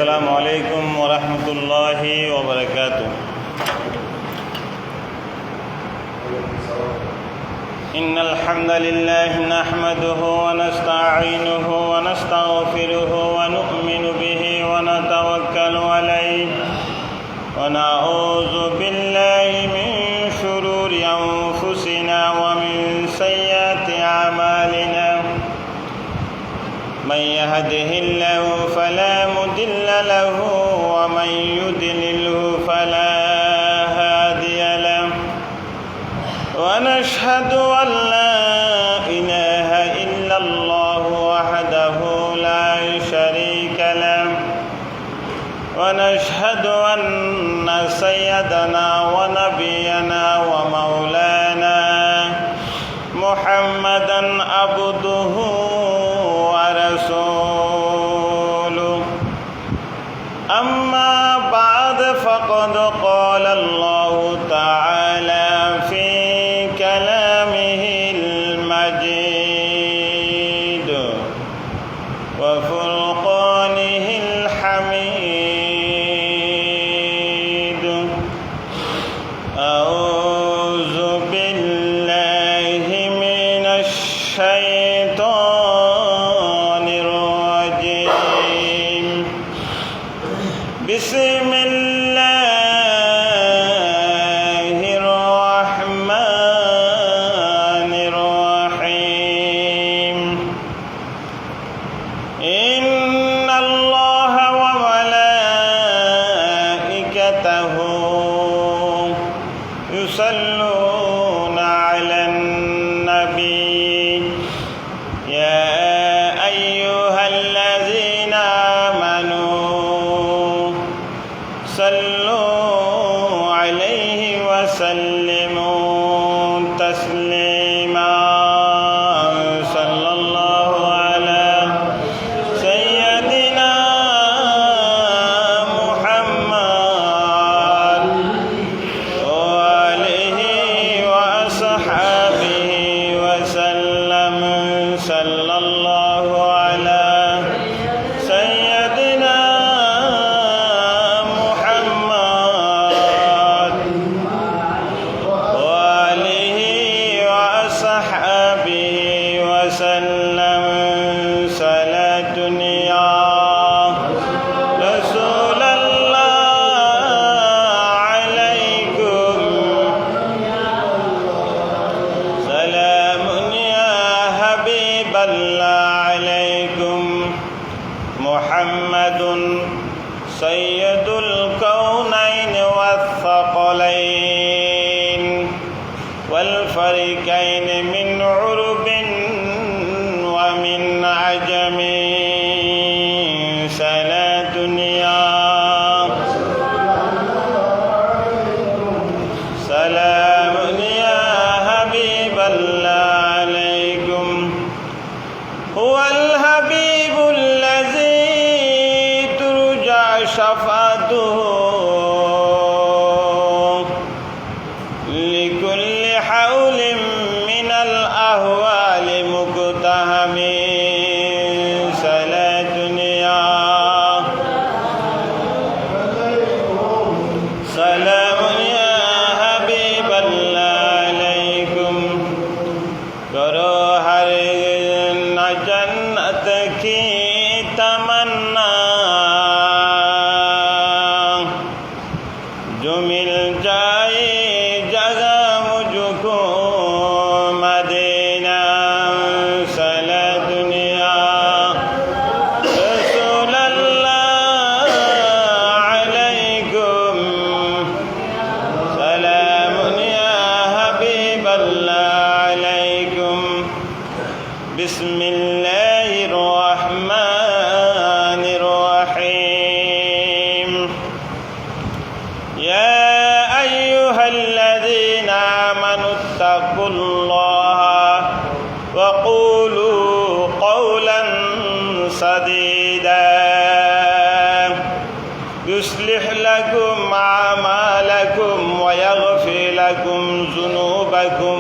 السلام عليكم ورحمة الله وبركاته. إن الحمد لله نحمده ونستعينه ونستغفره ونؤمن به ونتوكل عليه ونعوذ بالله من شرور أنفسنا ومن سيئات أعمالنا. من يهده الله فلا مضل له ومن يضلله فلا هادي له. ونشهد أن لا إله إلا الله وحده لا شريك له. ونشهد أن سيدنا ونبينا ومولانا محمدا عبده ورسوله. أما بعد فقد قال الله تعالى في كلامه المجيد وفرقانه الحميد. أعوذ بالله من الشيطان الرجيم. بسم الله الرحمن الرحيم. إن الله وملائكته يصلون على النبي يا أيها الذين آمنوا صلوا عليه وسلموا تسليما. صلى الله على سيدنا محمد وآله وأصحابه وسلم. صلى الله على سيدنا محمد وآله وأصحابه وسلم. صلاة يا رسول الله عليكم. سلام يا حبيب الله عليكم. محمد سيد الكونين والثقلين والفريقين من عرب ومن عجم. صلاة يا سلام يا حبيب الله عليكم. هو الحبيب الذي ترجى شفاعته لكل حول من الأهوال مقتحم. صلاة يا سلام يا حبيب الله عليكم. کرو ہر جنت کی تمنا جو مل جائے جگہ مجھ کو مدینہ. صلاة یا رسول اللہ علیکم. سلام یا حبیب اللہ علیکم. بسم الله الرحمن الرحيم. يا أيها الذين آمنوا اتقوا الله وقولوا قولا سديدا يصلح لكم أعمالكم ويغفر لكم ذنوبكم.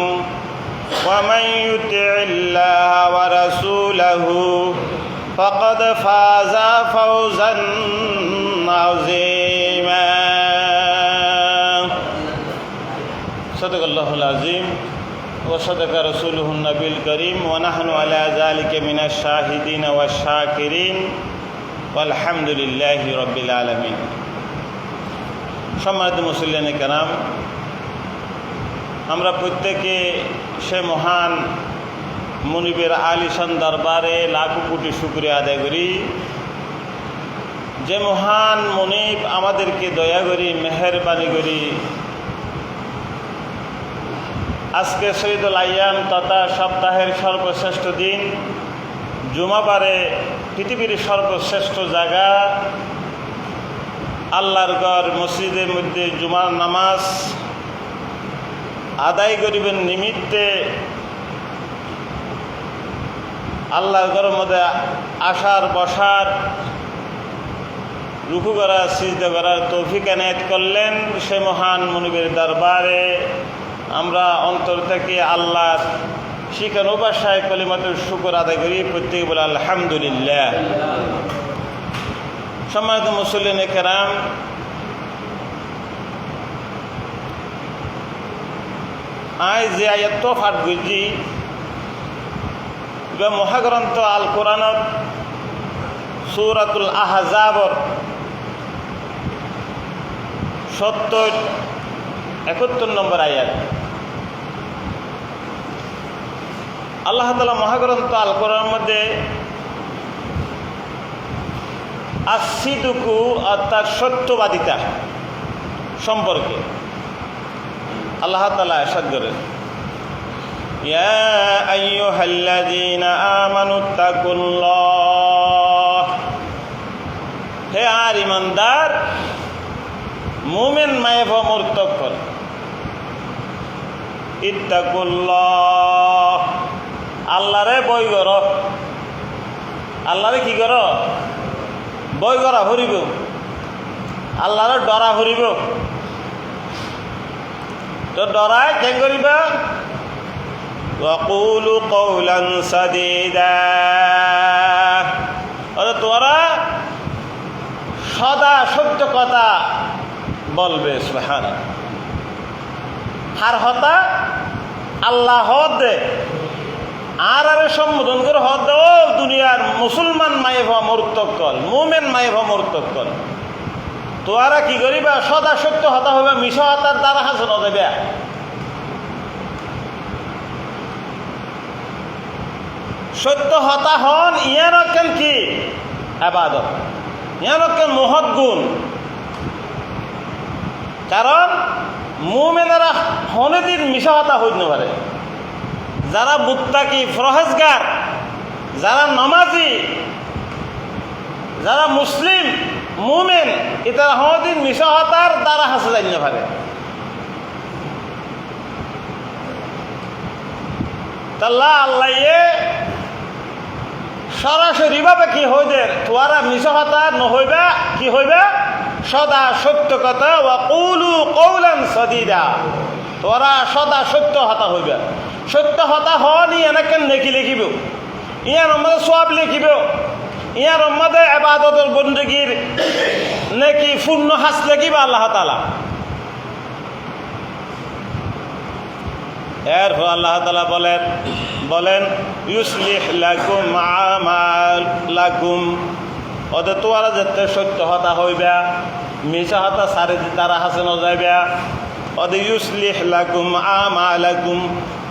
ومن يطع الله ورسوله فقد فاز فوزا عظيما صدق الله العظيم وصدق رسوله النبي الكريم ونحن على ذلك من الشاهدين والشاكرين والحمد لله رب العالمين সম্মানিত মুসল্লিয়ানে কেরাম, আমরা প্রত্যেকে সে মহান মুনিবের আলিশান দরবারে লাখো কোটি শুকরিয়া আদায় করি, যে মহান মুনিব আমাদেরকে দয়া করি মেহেরবানি করি আজকে সৈয়দুল আইয়াম তথা সপ্তাহের সর্বশ্রেষ্ঠ দিন জুমাবারে পৃথিবীর সর্বশ্রেষ্ঠ জায়গা আল্লাহর ঘর মসজিদের মধ্যে জুমার নামাজ আদায় করিবেন নিমিত্তে আল্লাহর ঘরের মধ্যে আসার বসার রুকু করা সিজদা করার তৌফিক এনায়েত করলেন। সে মহান মুনিবের দরবারে আমরা অন্তর থেকে আল্লাহ শিখানো ভাষায় কলিমাতুল শুকর আদায় করি, প্রত্যেকে বলে আলহামদুলিল্লাহ। সম্মানিত মুসল্লিয়ানে কেরাম, আজ যে আয়াত পাঠ করছি মহাগ্রন্থ আল কোরআনত সূরাতুল আহজাবর 71 নম্বর আয়াত। আল্লাহ তাআলা মহাগ্রন্থ আল কোরআনের মধ্যে আসিদুকু অর্থাৎ সত্যবাদিতা সম্পর্কে আল্লাহ তাআলা ইরশাদ করেন, ইয়া আইয়ুহাল্লাযীনা আমানুত্তাকুল্লাহ, হে আর ইমানদার মুমিন মায়েব মুরতাক্কল, ইত্তাকুল্লাহ, আল্লাহরে বই কর, আল্লাহরে কি কর, বই করা ফুরিব, আল্লাহরে ডরা ফুরিব। তো ডরায় কেন করিবা, ওয়াকুলু কওলান সাদীদা, তোরা সদা সত্য কথা বলবে। সুবহানাল্লাহ, হার হতা আল্লাহ হদ দে আর সম্বোধন করে হদ দে, ও দুনিয়ার মুসলমান মায়ে ভা মুরতাক্কল, মুমিন মায়ে ভা মুরতাক্কল, তোরা কি করিবা সদা সত্য হতা হবে, মিশা হতার দ্বারা হাসন দেবে। সত্য হতা হন ইয়ার কেন কি ইবাদত, ইয়ার কেন মহৎ গুণ। কারণ মুমিনেরা হনেদিন মিশা হতা হইতে পারে, যারা মুত্তাকি ফরহেজগার, যারা নামাজি, যারা মুসলিম মুমিন, এটা হদিন মিশা হতার দ্বারা হাসে জানতে পারে। তাল্লা আল্লাহ সরাসরি ভাবে কি হইবে, তোরা মিশা হতা নহইবা, কি হইবে সদা সত্য কথা, ওয়াকুলু কওলান সাদীদা, তোরা সদা সত্য হতা হইবে। সত্য হতা হন ইয়াকে নেকি লিখিব, ইয়ার মধ্যে সওয়াব লিখিব, ইয়ার মধ্যে ইবাদতের বন্দেগীর নেকি পূর্ণ হাস লিখিব আল্লাহ তাআলা। এরপর আল্লাহ তাআলা বলেন ইউসলিহ লাকুম আমালাকুম, ওদের তোরা যেতে সত্য হতা হইবা, মিশা হতা সারে তারা হাসন যাইবা। ওদের ইউসলিহ লাকুম আমালাকুম,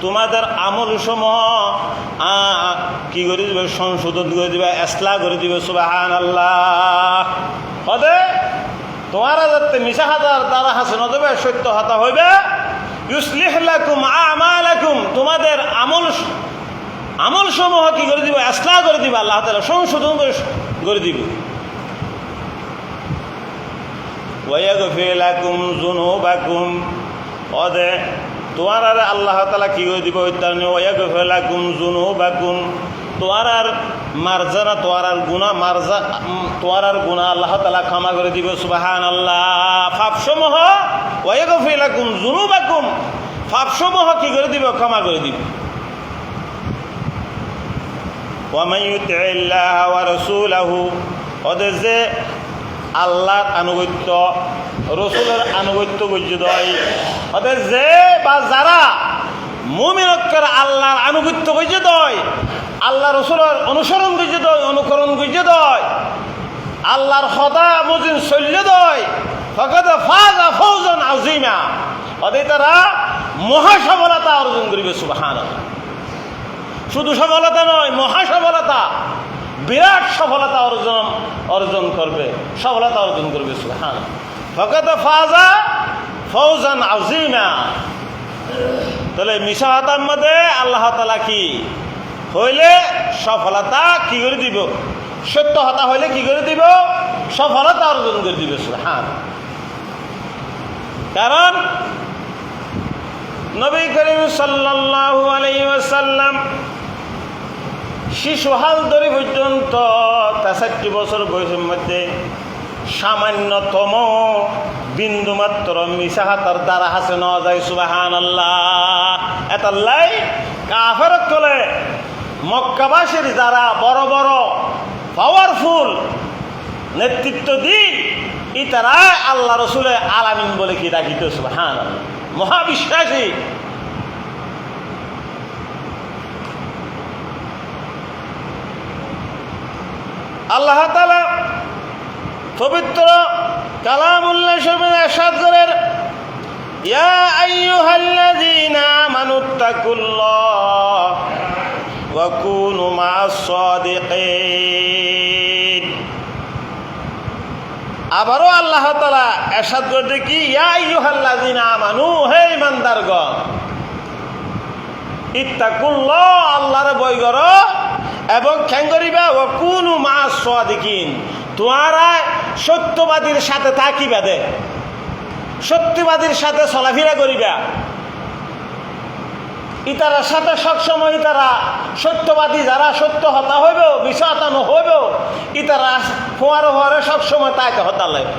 তোমাদের আমল সমূহ কি করে দিবে, সংশোধন করে দিবে, ইসলাহ করে দিবে। সুবহানাল্লাহ, ওদের তোমরা যাতে মিশা হতার দ্বারা হাসন যাবে, সত্য হতা হইবে। ইউসলিহ লাকুম আমালাকুম, তোমাদের আমল সমূহ কি করে দিবে, ইসলাহ করে দিবে, আল্লাহ তাআলা সংশোধন করে দিবে। ওয়ায়াগফির লাকুম যুনুবাকুম, ওদে তোমার আল্লাহ তাআলা কি করে দিব, ওয়ায়াগফির লাকুম যুনুবাকুম, তোমার মারজানা, তোমার গুনাহ মারজা, তোমার গুনাহ আল্লাহ তাআলা ক্ষমা করে দিবে। সুবহানাল্লাহ, পাপসমূহ ওয়ায়াগফির লাকুম যুনুবাকুম, পাপসমূহ কি করে দিব, ক্ষমা করে দিবে। ওয়া মান ইউতিইল্লাহ ওয়া রাসূলাহু, ওদের যে আল্লাহর আনুগত্য, রসুলের আনুগত্য বুঝে দেয়। ওদের যে বা যারা মুমিনকে আল্লাহর আনুগত্য বুঝে দেয়, আল্লাহ রসুলের অনুসরণ বুঝে দেয়, অনুকরণ বুঝে দেয়, আল্লাহর হদা মজিন শৈল্য দেয়, ফকদ ফাজা ফৌজান আযীমা, ওদের তারা মহাসফলতা অর্জন করিবে। সুবহানাল্লাহ। শুধু সফলতা নয়, মহাসফলতা, বিরাট সফলতা অর্জন করবে, সফলতা অর্জন করবে। সুবহানাল্লাহ। ফকদ ফাজা ফৌজান আযীমা। তাহলে মিশাহাতার মধ্যে আল্লাহ তাআলা কি হইলে সফলতা কি করে দিব? সত্য হতা হইলে কি করে দিব? সফলতা অর্জন করে দিবে। সুবহানাল্লাহ। কারণ নবী করিম সাল্লাল্লাহু আলাইহি ওয়াসাল্লাম শিশু হাল ধরে পর্যন্ত ৬৩ বছর বয়সের মধ্যে সামান্যতম বিন্দুমাত্র মিশাহাতার দ্বারা হাসে নেওয়া যায়। সুবহানাল্লাহ। এতাল্লাই কাফের তোলে মক্কাবাসীর যারা বড় বড় পাওয়ারফুল নেতৃত্ব দিন, ইতারা আল্লাহ রসুলে আলামিন বলে কি ডাকিত। সুবহানাল্লাহ। মহাবিশ্বাসী। আল্লাহ তাআলা পবিত্র কালামুল্লাহ শরীফে ইরশাদ করেন, ইয়া আইয়ুহাল্লাযীনা আমানুত্তাকুল্লাহ ওয়া কুনু মা'আস সাদিকিন। আবারও আল্লাহ তাআলা ইরশাদ করতে কি, ইয়া আইয়ুহাল্লাযীনা আমানু, হে ঈমানদারগণ, ইত্তাকুল্লাহ, আল্লাহর ভয় করো এবং কেন করিবা, ওয়া কুনু মা'আস সাদিকিন, তোমরা সত্যবাদীর সাথে থাকিবা, দে সত্যবাদীর সাথে চলাফেরা করিবা। ইতারার সাথে সবসময় ইতারা সত্যবাদী যারা সত্য হতা হইব, মিশাহতা নহইব, ইতারা ফোয়ারে ফোয়ারে সবসময় তাইতে হতা লাগে।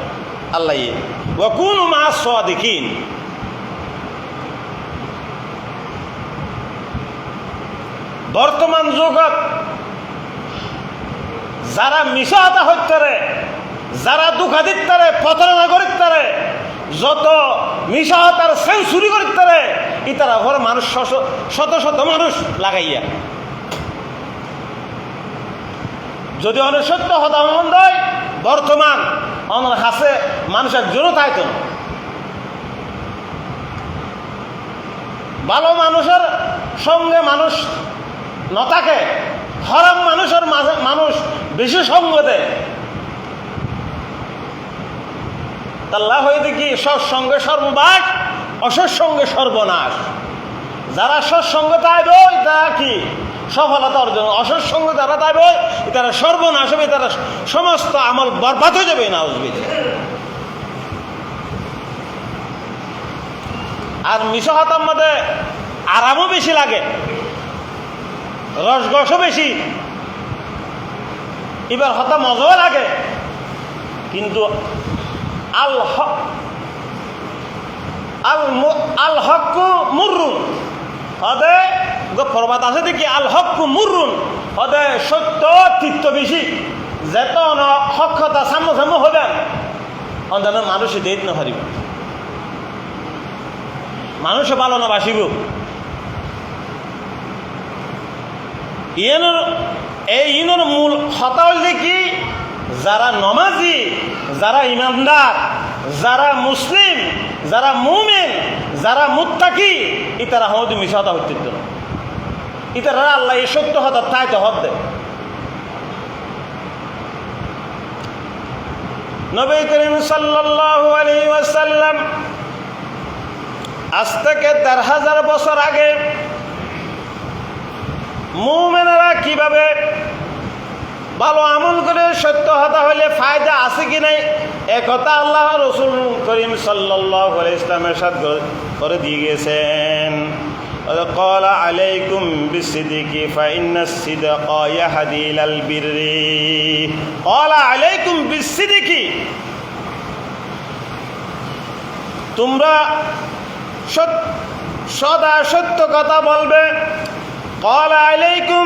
আল্লাহ ওয়া কুনু মা'আস সাদিকিন। বর্তমান যুগত যারা মিশাহতা হইতারে, যারা দুঃখা দিতারে, প্রতারণা করিতারে, যত মিশাহতার সেঞ্চুরি করিতারে, ইতারা ঘরে মানুষ শত শত মানুষ লাগাইয়া, যদি অনেক সত্য হতা মন দেয়, বর্তমান অনেক হাসে মানুষের জন্য তাইতো ভালো মানুষের সঙ্গে মানুষ নথাকে, হরাম মানুষের মাঝে মানুষ বেশি সঙ্গ দেয়। আল্লাহ হয়ে দেখি সৎসঙ্গে সর্ববাস, অসৎসঙ্গে সর্বনাশ। যারা সৎসঙ্গ তাইব তারা কি সফলতা অর্জন, অসৎসঙ্গ যারা তাইব তারা সর্বনাশ হবে, তারা সমস্ত আমল বরবাদ হয়ে যাবে। নাউজুবিল্লাহ। আর মিশাহতার মধ্যে আরামও বেশি লাগে, রসগসও বেশি, এবার হতা মজাও লাগে। কিন্তু আল হক্কু মুররুন, হদে প্রবাদ আছে দেখি, আল হক্কু মুররুন, হদে সত্য তিক্ত বেশি। যেত হক্ষতা সাম্য সাম্য হবেন অন্তত মানুষে দেখ না পারিব, মানুষে ভালো না বাসিব। ইনোর মূল হতা হইলে কি, যারা নমাজি, যারা ইমানদার, যারা মুসলিম, যারা মুমিন, যারা মুত্তাকি, ইতারা হদ মিশাহতা হইতে না। ইতারা আল্লাহ এই সত্য হতা তাই তো হদ দেয়। নবী করিম সাল্লাল্লাহু আলাইহি ওয়াসাল্লাম আজ থেকে ১০০০ বছর আগে মুমিনেরা কিভাবে ভালো আমল করে সত্য হতা হইলে ফায়দা আছে কি নাই, একথা আল্লাহ রসুল করিম সাল্লাল্লাহু আলাইহি ওয়াসাল্লাম ইরশাদ করে দিয়ে গেছেন, قال عليكم بالصدق فإن الصدق يهدي إلى البر قال عليكم بالصدق, তোমরা সদা সত্য কথা বলবে। قال عليكم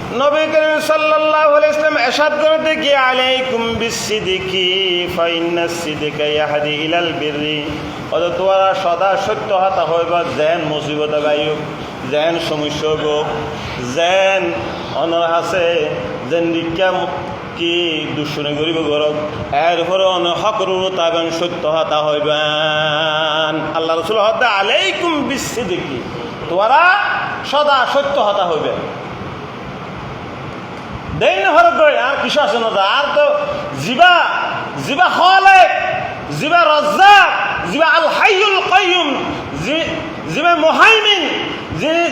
নবী করিম সাল্লাল্লাহু আলাইহি ওয়াসাল্লাম ইরশাদ করতে কি আলাইকুম বিসসিদিকি ফাইন্নাস সিদকা ইয়াহদি ইলাল বিররি, অর্থাৎ তোমরা সদা সত্য হতা হইবা, যেন মুসিবত গায়ুক, যেন সমস্যা হোক, যেন অনর আছে, যেন নিকা কি দুশ্মনী করিব গরব, এরপরে হকরুর তাবেন সত্য হতা হইবেন। আল্লাহ রাসূল হতে আলাইকুম বিসসিদিকি, তোমরা সদা সত্য হতা হইবে। দেই না হরক গই আর কিছু আছে না, আর তো জিবা জিবা খালেক, জিবা রাজ্জাক, জিবা আল হাইয়ুল কাইয়ুম, জিবা মুহাইমিন,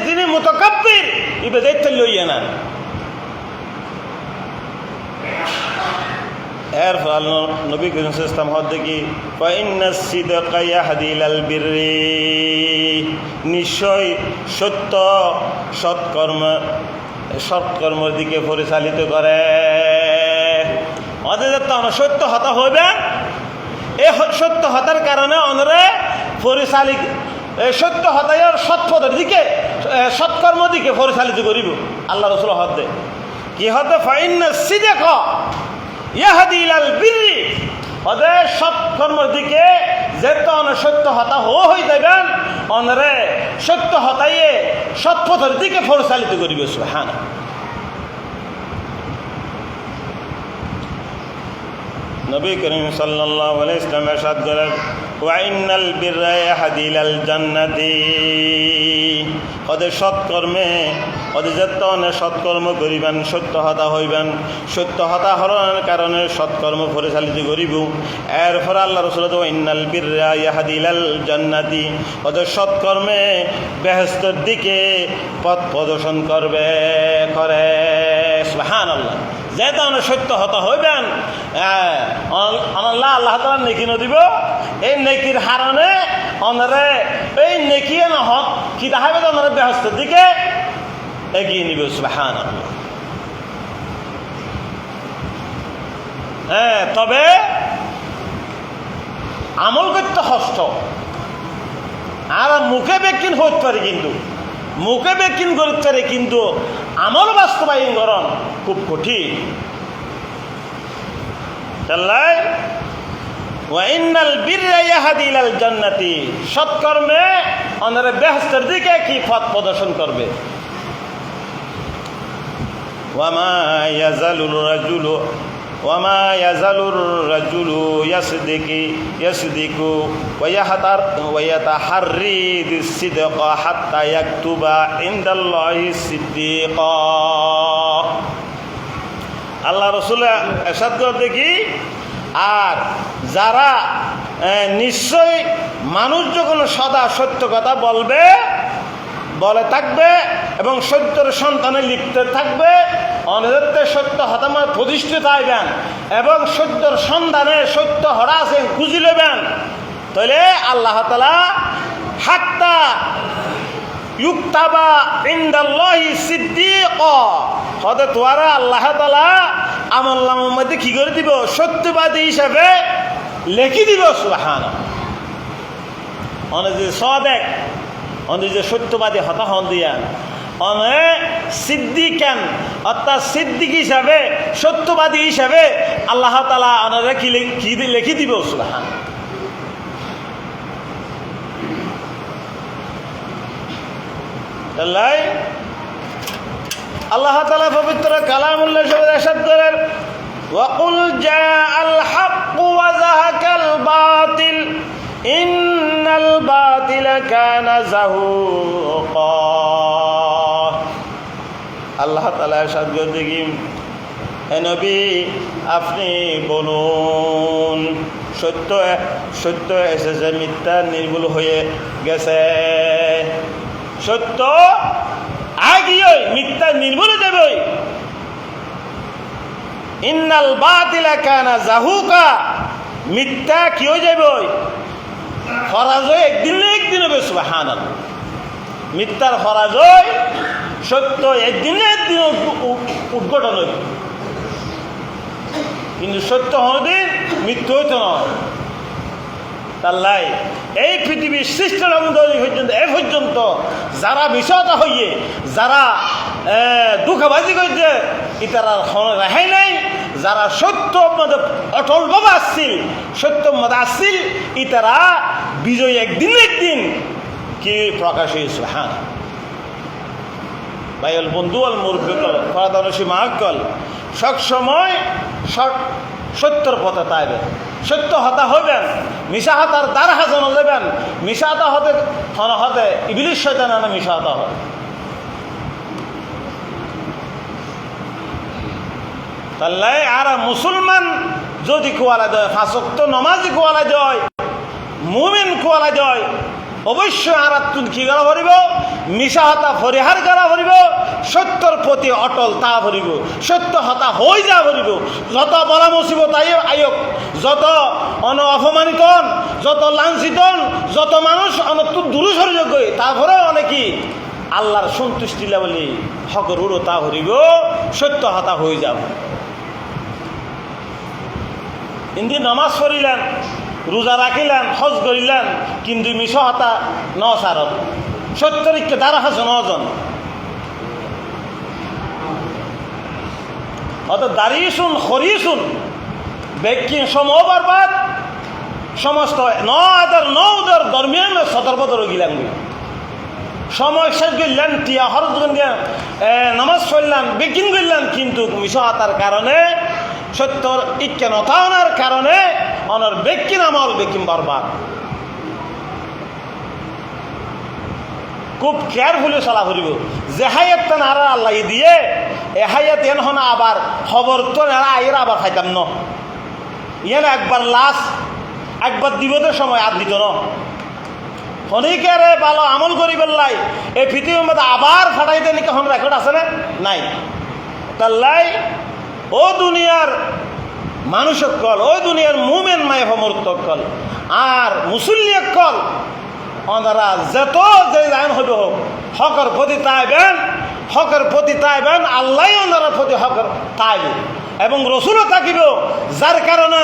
যিনি মুতাকাব্বির, ইবে দায়িত্ব লইয়া না। এর ফল নবী করিম সাল্লাল্লাহু আলাইহি ওয়াসাল্লাম হতে কি ফাইন্নাস সিদকা ইয়াহদি ইলাল বিররি, নিশ্চয় সত্য সৎকর্মের দিকে পরিচালিত করে। অতএব তোমরা সত্য হতা হইবেন, এই সত্য হতার কারণে অনরে পরিচালিত, সত্য হতার সৎপথের দিকে, সৎকর্ম দিকে পরিচালিত করিব। আল্লাহ রাসূল হতে কি হতে ফাইন্নাস সিদকা ইয়াহদি ইলাল বিররি, অতএব সৎকর্মের দিকে যেহেতু সত্য হতা হয়ে যাবেন, অনরে সত্য হতাইয়ে সৎপথের দিকে পরিচালিত করিবে। সুবহানাল্লাহ। নবী করিম সাল্লাল্লাহু আলাইহি ওয়াসাল্লাম ইরশাদ করেন ওয়া ইন্নাল বিররা ইয়াহদি ইলাল জান্নাতি, ওদের সৎকর্মে ওদের যেহেতু সৎকর্ম করিবেন, সত্য হতা হইবেন, সত্য হতা হরণের কারণে সৎকর্ম পরিচালিত করিব। এরপর আল্লাহ রাসূল ওয়া ইন্নাল বিররা ইয়াহদি ইলাল জান্নাতি, ওদের সৎকর্মে বেহেশতের দিকে পথ প্রদর্শন করে। সুবহানাল্লাহ। যেহেতু সত্য হতা হইবেন, আল্লাহ তাআলা নেকি দিব, এই নেকির হারণে অনরে এই নেকি না হক কি দেখাবে, অনরে বেহেশতের দিকে এগিয়ে নিবে। সুবহানাল্লাহ। তবে আমল করতে কষ্ট, আর মুখে বেকিন হইতে পারে, কিন্তু মুখে বেকিন করতে পারে, কিন্তু আমল বাস্তবায়ন করণ খুব কঠিন। তাহলে ওয়া ইন্নাল বিররা ইয়াহদি ইলাল জান্নাতি, সৎকর্মে অনরে বেহেশতের দিকে কি পথ প্রদর্শন করবে। ওয়া মা ইয়াজালুর রাজুলু ইয়াসদিকু ওয়া ইয়াতাহাররি বিস-সিদকা হাত্তা ইয়াকতুবা ইনদাল্লাহি সিদ্দিকা। আল্লাহ রাসূল ইরশাদ করতে কি, আর যারা নিশ্চয় মানুষ যখন সদা সত্য কথা বলে থাকবে এবং সত্যের সন্তানে লিপ্ত থাকবে, অনবরত সত্য হতামত প্রতিষ্ঠিত হইবেন এবং সত্যের সন্ধানে সত্য হরা আছেন খুঁজি লবেন, তাহলে আল্লাহ তাআলা হাত্তা ইউক্তাবা ইনদাল্লাহি সিদ্দিকা, হতে তোরা আল্লাহ তাআলা আমলনামার মধ্যে কি করে দিব, সত্যবাদী হিসাবে লিখে দিব। সুবহানাল্লাহ। অনেক যে সাদেক, অনেক যে সত্যবাদী হতা হন দিয়া, অনেক সিদ্দিকান অর্থাৎ সিদ্দিক হিসাবে, সত্যবাদী হিসাবে আল্লাহ তাআলা ওনারা কি লিখে দিব। সুবহানাল্লাহ। তাই আল্লাহ তাআলা পবিত্র কালামুল্লাহ শরীফে ইরশাদ করেন ওয়া কুল জাআল হাক্কু ওয়া যাহাকাল বাতিল ইন্নাল বাতিলা কানা যাহুকা। আল্লাহ তাআলা ইরশাদ করতে কি, হে নবী আপনি বলুন সত্য এসেছে, মিথ্যা নির্মূল হয়ে গেছে। সত্য আগিয়ে মিথ্যা নির্মূল যাবে। ইন্নাল বাতিলা কানা যাহুকা, মিথ্যা কি হয়ে যাবে, পরাজয় একদিন না একদিন হবে। সুবহানাল্লাহ। মিথ্যার পরাজয় সত্য একদিন না একদিন উদ্ঘটন হবে, কিন্তু সত্য হদিন মৃত্যু হইতো না। তাল্লাই এই পৃথিবীর সৃষ্টির পর্যন্ত এ পর্যন্ত যারা বিষয়তা হইয়ে, যারা দুঃখবাজি করছে ইতারা রেহাই নাই। যারা সত্য মধ্যে অটল বাবা আসছিল, সত্য মধ্যে আসছিল, ইতারা বিজয় একদিন একদিন কি প্রকাশ হয়েছে। হ্যাঁ ভাই অল বন্ধু অল মুরব্বিকল ফরাদানসী মাহকল সবসময় সত্যর পথে তাইবেন, সত্য হতা হইবেন, মিশা হাতার দ্বারা হাজন দেবেন। মিশা হাতা হতে হতে ইবলিশ শয়তান না মিশা হাতা হয়। তাহলে আর মুসলমান যদি কোয়ালা দেয়, ফাঁসক্ত নমাজি কোয়ালা দেয়, মুমিন কোয়ালা দেয়, অবশ্যই আর তুন কি করা ভরিব, মিশা হতা পরিহার করা ভরিব, সত্যর প্রতি অটল তা ভরিব, সত্য হতা হয়ে যা ভরিব। যত বলা মুসিবত আয়োগ, যত অপমানিত, যত লাঞ্ছিত, যত মানুষ অনত্য দুরুসরযোগ্য, তারপরেও অনেকেই আল্লাহর সন্তুষ্টি বলে হকর উড়ো তা ভরিব, সত্য হতা হয়ে যাব। ইন্দি নামাজ পড়িলেন, রোজা রাখিলেন, হজ করিলেন, কিন্তু মিশা হতা ন সারত সত্যরিককে দ্বারা হাস নজন অত দাঁড়িয়ে শুন খরিয়ে শুন ব্যক্তি সমবারবাদ সমস্ত নৌদের দরমিয়ান সতর্কতর গিলাম সময় শেষ করলেন, টিয়া হরজ নামাজ পড়লেন, বেকিন করলেন, কিন্তু মিশা হতার কারণে সত্যর ইচ্ছা নথাওনার কারণে অনর বেকিন আমল বেকিন বরবাদ। খুব কেয়ারফুলি চলা ফুরিব। যে হায়াত তেন আর আল্লাহ দিয়ে এ হায়াত এন হন আবার খবর তো এরা আইয়ের আবার খাইতাম ন ইয়েন একবার লাশ একবার দিবতের সময় আর দিত ন হনিকারে ভালো আমল করি বেললাই এই পৃথিবীর মধ্যে আবার ফাটাইতে নাকি এখন রেকর্ড আছে না নাই। তাল্লাই ও দুনিয়ার মানুষ কল, ও দুনিয়ার মুমেন মায় সমর্থ কল আর মুসল্লি কল ওনারা যত যে আইন হইব হোক হকর প্রতি তাইবেন, হকর প্রতি তাইবেন, আল্লাহ ওনারা প্রতি হকর তাইবে এবং রসুলও থাকিব, যার কারণে